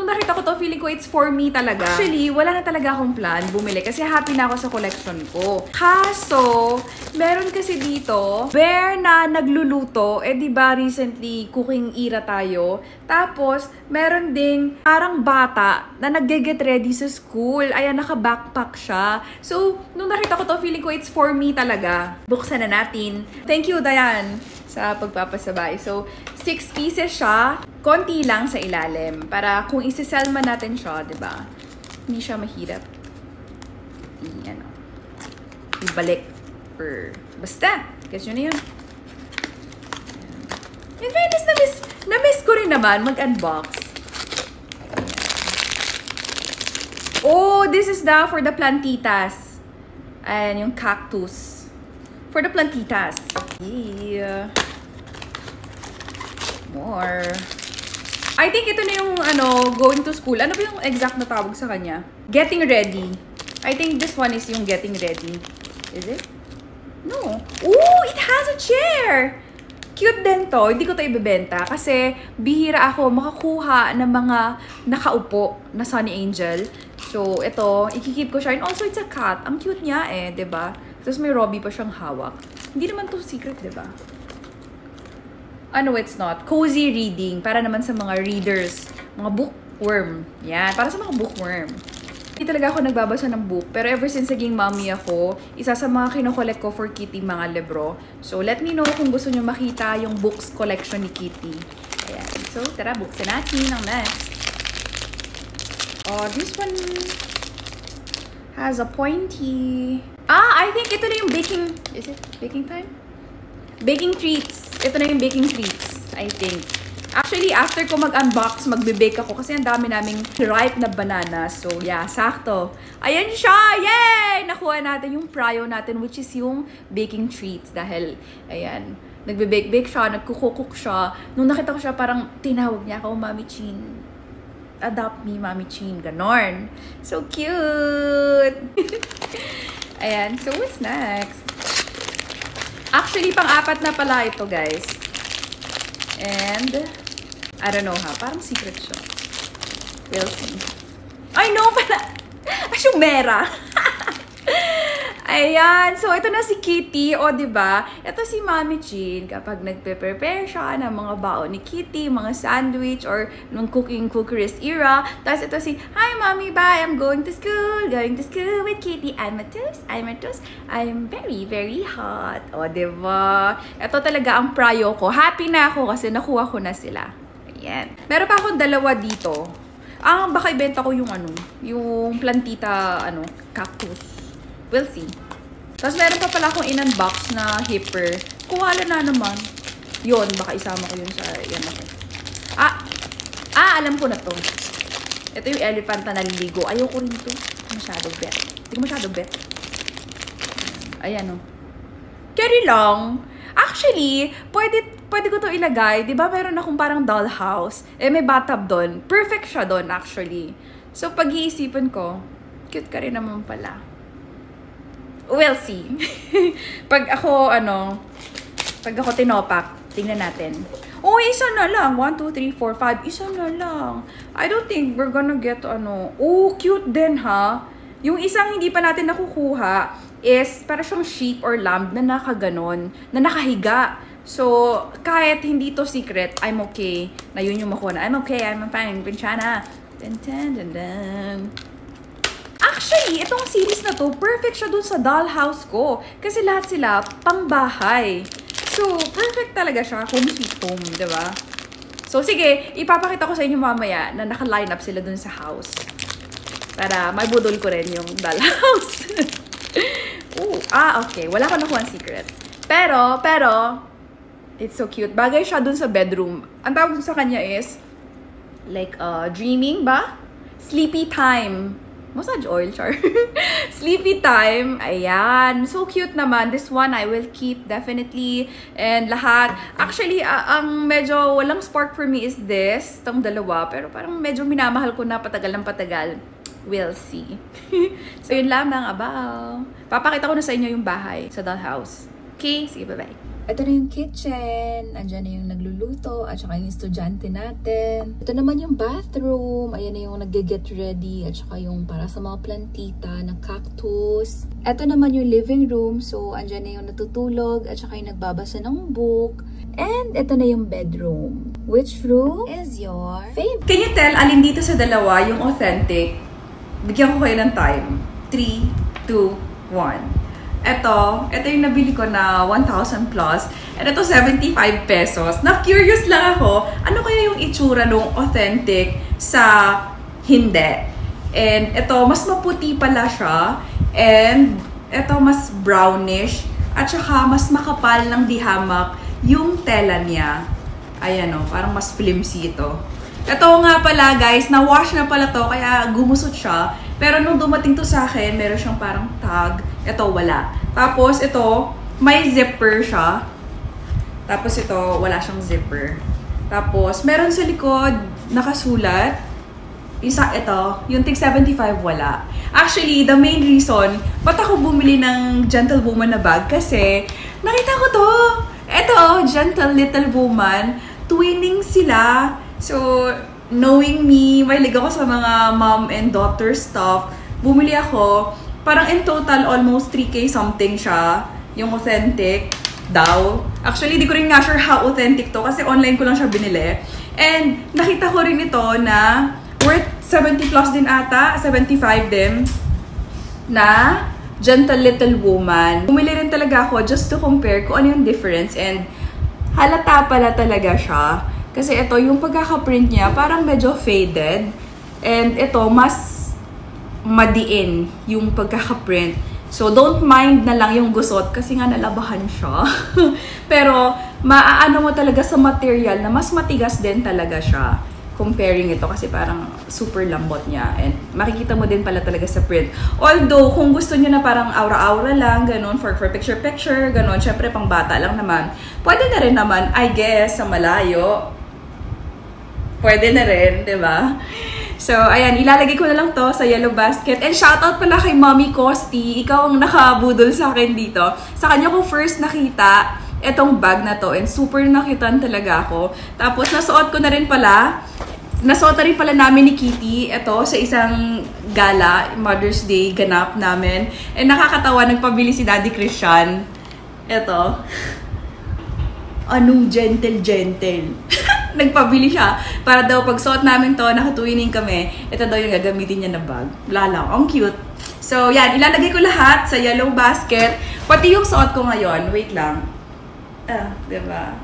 nung nakita ko to, feeling ko it's for me talaga. Actually, wala na talaga akong plan bumili kasi happy na ako sa collection ko. Kaso, meron kasi dito, bear na nagluluto. Eh, di ba recently, cooking era tayo. Tapos, meron ding parang bata na nag-get ready sa school. Ayan, naka-backpack siya. So, nung nakita ko to, feeling ko it's for me talaga. Buksan na natin. Thank you, Dayan, sa pagpapasabay. So, 6 pieces siya. Konti lang sa ilalim. Para kung isi-sell man natin siya, diba? Hindi siya mahirap. Ayan. Ibalik. Or, basta. Guess yun na yun. In fairness, na-miss ko rin naman mag-unbox. Oh, this is for the plantitas. Ayan, yung cactus. For the plantitas. Yeah. More. I think ito na yung, going to school. Ano ba yung exact na tawag sa kanya? Getting ready. I think this one is yung getting ready. Is it? No. Ooh, it has a chair! Cute din to. Hindi ko to ibebenta kasi bihira ako makakuha ng mga nakaupo na Sunny Angel. So, ito, ikikip ko siya. And also, it's a cat. Ang cute niya eh, diba? Tapos may Robbie pa siyang hawak. Hindi naman to secret, diba? Ano, it's not. Cozy reading. Para naman sa mga readers. Mga bookworm. Yan. Para sa mga bookworm. Hindi talaga ako nagbabasa ng book. Pero ever since naging mommy ako, isa sa mga kinokollect ko for Kitty mga libro. So, let me know kung gusto nyo makita yung books collection ni Kitty. Ayan. So, tara, buksan natin ang next. Oh, this one has a pointy. I think ito na yung baking. Is it baking time? Baking treats. Ito na yung baking treats, I think. Actually, after ko mag-unbox, magbe-bake ako kasi ang dami naming ripe na banana. So, yeah, sakto. Ayan siya! Yay! Nakuha natin yung prio natin, which is yung baking treats. Dahil, ayan, nagbe-bake-bake siya, nagkukukuk siya. Nung nakita ko siya, parang tinawag niya ako, Mami Chin. Adopt me, Mami Chin. Ganon. So cute! Ayan, so what's next? Actually, pang-apat na pala ito, guys. And, I don't know ha. Parang secret siya. We'll see. I know pala! Asyumera! Ayan. So, ito na si Kitty. O, diba? Ito si Mami Chin. Kapag nagpe-prepare siya ng mga baon ni Kitty, mga sandwich, or nung cookeries era. Tapos ito si, Hi, Mommy, bye. I'm going to school. Going to school with Kitty. I'm a toast. I'm a toast. I'm very, very hot. O, diba? Ito talaga ang prio ko. Happy na ako kasi nakuha ko na sila. Ayan. Meron pa akong dalawa dito. Baka ibenta ko yung yung plantita, cactus. We'll see. Tapos meron pa pala akong in-unbox na hipper. Kuwala na naman. Yun, baka isama ko yun sa, yan ako. Alam ko na to. Ito yung elephant na naliligo. Ayoko rin ito. Masyadong bet. Hindi ko masyadong bet. Ayan, carry long. Actually, pwede ko to ilagay. Diba meron akong parang dollhouse. Eh, may bathtub doon. Perfect siya doon, actually. So, pag-iisipan ko, cute ka rin naman pala. We'll see. Pag ako tinopak, tingnan natin. Oh, isa na lang. 1, 2, 3, 4, 5. Isa na lang. I don't think we're gonna get Oh, cute din ha. Yung isang hindi pa natin nakukuha is para siyang sheep or lamb na nakaganon, na nakahiga. So, kahit hindi to secret, I'm okay. Na yun yung makuha na. I'm okay, I'm fine. Pinchana. Dun, dun, dun, dun. Actually, itong series na to, perfect siya dun sa dollhouse ko. Kasi lahat sila pangbahay. So, perfect talaga siya. Home sweet home, diba? So, sige, ipapakita ko sa inyo mamaya na naka-line up sila dun sa house. Para maibudol ko rin yung dollhouse. Okay. Wala ko nakuha ang secret. Pero, it's so cute. Bagay siya dun sa bedroom. Ang tawag sa kanya is, like, dreaming ba? Sleepy time. Massage oil, char. Sleepy time. Ayan. So cute naman. This one, I will keep definitely. And lahat. Actually, ang medyo walang spark for me is this. Itong dalawa. Pero parang medyo minamahal ko na patagal ng patagal. We'll see. So yun lamang. Abaw. Papakita ko na sa inyo yung bahay sa dollhouse. Okay? Sige, bye-bye. Ito na yung kitchen. Andyan na yung nagluluto at saka yung estudyante natin. Ito naman yung bathroom. Ayan na yung nag-get ready at saka yung para sa mga plantita ng cactus. Ito naman yung living room. So, andyan na yung natutulog at saka yung nagbabasa ng book. And ito na yung bedroom. Which room is your favorite? Can you tell alin dito sa dalawa yung authentic? Bigyan ko kayo ng time. 3, 2, 1. Ito yung nabili ko na 1,000 plus. And ito 75 pesos. Na-curious lang ako, ano kaya yung itsura nung authentic sa hindi? And ito, mas maputi pala siya. And ito, mas brownish. At saka, mas makapal ng dihamak yung tela niya. Ayan o, parang mas flimsy ito. Ito nga pala guys, na-wash na pala to, kaya gumusot siya. Pero nung dumating to sa akin, meron siyang parang tag. Ito, wala. Tapos, ito, may zipper siya. Tapos, ito, wala siyang zipper. Tapos, meron sa likod, nakasulat. Isa, ito, yung tig 75, wala. Actually, the main reason, ba't ako bumili ng Gentlewoman na bag? Kasi, nakita ko to. Ito, Gentle Little Woman. Twinning sila. So, knowing me, mahilig ako sa mga mom and daughter stuff. Bumili ako. Parang in total, almost 3K something siya. Yung authentic daw. Actually, di ko rin nga sure how authentic to kasi online ko lang siya binili. And nakita ko rin ito na worth 70 plus din ata. 75 din. Na Gentle Little Woman. Bumili rin talaga ako just to compare kung ano yung difference. And halata pala talaga siya. Kasi ito, yung pagkaka-print niya, parang medyo faded. And ito, mas madiin yung pagkaka-print. So, don't mind na lang yung gusot kasi nga nalabahan siya. Pero, maaano mo talaga sa material na mas matigas din talaga siya. Comparing ito kasi parang super lambot niya. And makikita mo din pala talaga sa print. Although, kung gusto niyo na parang aura-aura lang, ganun, for picture-picture, ganun, syempre pang bata lang naman. Pwede na rin naman, I guess, sa malayo. Pwede na rin, di ba? So, ayan, ilalagay ko na lang to sa yellow basket. And shoutout pala kay Mommy Costi. Ikaw ang nakabudol sa akin dito. Sa kanya ko first nakita itong bag na to. And super nakitan talaga ako. Tapos, nasuot ko na rin pala. Nasuot na rin pala namin ni Kitty. Ito, sa isang gala, Mother's Day, ganap namin. And nakakatawa, nagpabili si Daddy Christian. Ito. Anong gentle. Nagpabili siya. Para daw pag suot namin to, nakatuwining kami, ito daw yung gagamitin niya na bag. Wala lang. Ang cute. So, yan. Ilalagay ko lahat sa yellow basket. Pati yung suot ko ngayon. Wait lang. Diba?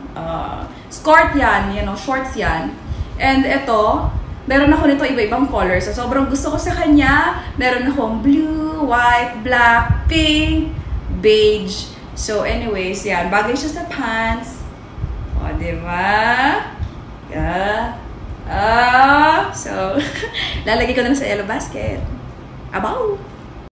Skirt yan. You know, shorts yan. And ito, meron ako nito iba-ibang colors. So, sobrang gusto ko sa kanya. Meron akong blue, white, black, pink, beige. So, anyways, yan. Bagay siya sa pants. O, diba? So, lalagay ko na sa yellow basket. Abaw!